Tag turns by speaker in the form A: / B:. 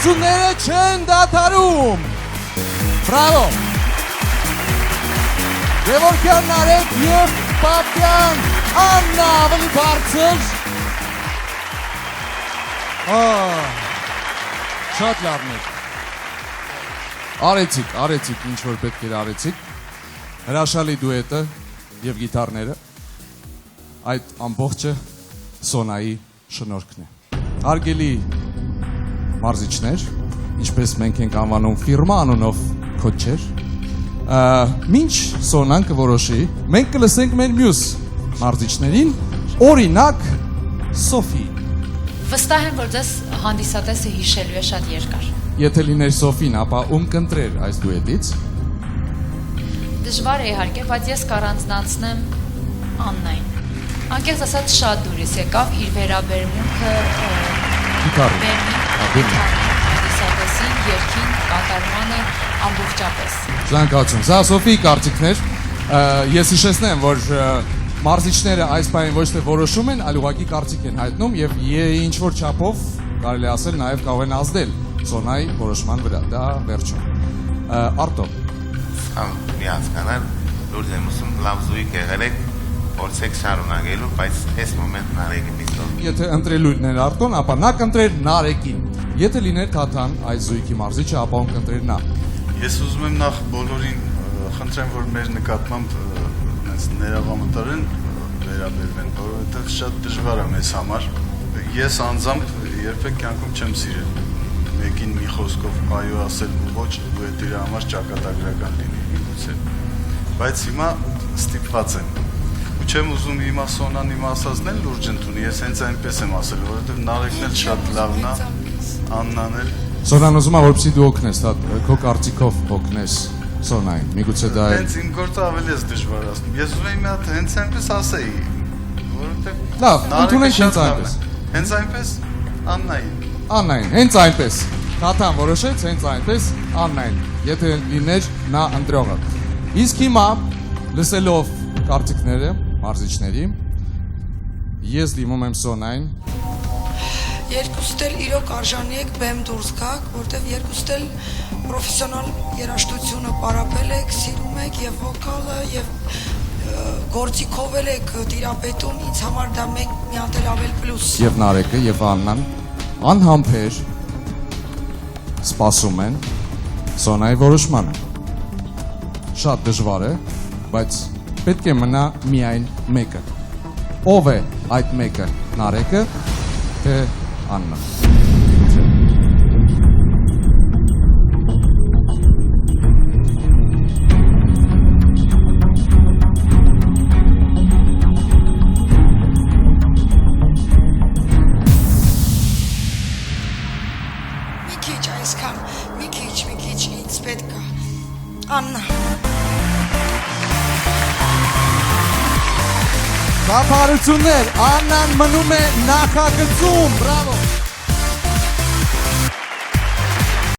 A: Կապարությունները չեն դադարում։ Բրավո։ Գևորգյան Նարեկ և Պապյան Աննա ավելի բարձր։ Շատ լավն է։ Արեցիք, ինչ որ պետք էր արեցիք։ Հրաշալի դուետը և գիտարները, այդ ամբողջը Սոնայի շնորհքն է։ Հարգելի մարզիչներ, ինչպես մենք ենք անվանում ֆիրմա անունով քոչեր, մինչ Սոնան կորոշի, մենք կլսենք մեր մյուս մարզիչներին, օրինակ Սոֆի։
B: Վստահ եմ, որ ձեզ հանդիսատեսը հիշելու է շատ երկար։
A: Եթե լիներ Սոֆին, ապա ում կընտրեր այս դուետից։
B: Դժվար է իհարկե, բայց ես կառանձնացնեմ Աննային։ Անկեղծ ասած շատ դուրս եկավ իր վերաբերմունքը հանդիսատեսին, երգին, կատարմանը ամբողջապես։
A: Զանգացում, սա Սոֆիի կարծիքներ, ես հիշեցնեմ, որ մարզիչները այս պահին ոչ թե որոշում են, այլ ուղղակի կարծիք են հայտնում և ինչ որ չափով կարելի ասել նաև կարող են ազդել Սոնայի որոշման վրա, դա վերջում։ Արտո։
C: Մի հասկանալ, լուրջ եմ ուսում լավ զույգ եղել եք, փորձեք շարունակելու, բայց այս մոմենտ Նարեկը միտով։
A: Եթե ընտրելու լիներ Արտոն, ապա նա կընտրեր Նարեկին։ Եթե լիներ Թաթան այս զույգի մարզիչը, ապա ում կընտրեր նա։
D: Ես ուզում եմ նախ բոլորին խնդրեմ, որ մեր նկատմամբ ներողամտորեն վերաբերվեն, որովհետև շատ դժվար է մեզ համար։ Ես անձամբ երբեք կյանքում չեմ սիրել մեկին մի խոսքով այո ասել ու ոչ, ու այդ իր համար ճակատագրական լինի միգուցե։ Բայց հիմա ստիպված եմ։ Ու չեմ ուզում հիմա Սոնան իմ ասածն էլ լուրջ ընդունի, ես հենց այնպես եմ ասել, որովհետև Նարեկն էլ շատ լավն է, Աննան էլ։
A: Սոնան ուզում է, որպեսզի դու օգնես, քո կարծիքով օգնես Սոնային, միգուցե դա է։
D: Հենց իմ գործը ավելի ես դժվարացնում։ Ես ուզում եմ մի հատ հենց այնպես ասեի, որովհետև
A: լավ, ընդունենք հենց այնպես։
D: Հենց այնպես
A: Աննային, հենց այնպես։ Թաթան որոշեց հենց այնպես Աննային, եթե լիներ նա ընտրողը։ Իսկ հիմա, լսելով կարծիքները մարզիչների, ես դիմում եմ Սոնային։
E: Երկուստ էլ իրոք արժանի եք բեմ դուրս գաք, որտև երկուստ էլ պրոֆեսիոնալ երաժշտությունը պարապել եք, սիրում եք և վոկալը, և գործիքով էլ եք տիրապետում, ինձ համար դա մենք մի հատ էլ ավել պլյուս։
A: Եվ Նարեկը և Աննան անհամբեր սպասում են Սոնայի որոշմանը։ Շատ դժվար է, բայց պետք է մնա միայն մեկը։ Ով է այդ մեկը, Նարեկը, թե Աննա։
E: Մի քիչ ինձ պետք է, Աննա։
A: Կապարություններ, Աննան մնում է նախագծում, բրավո։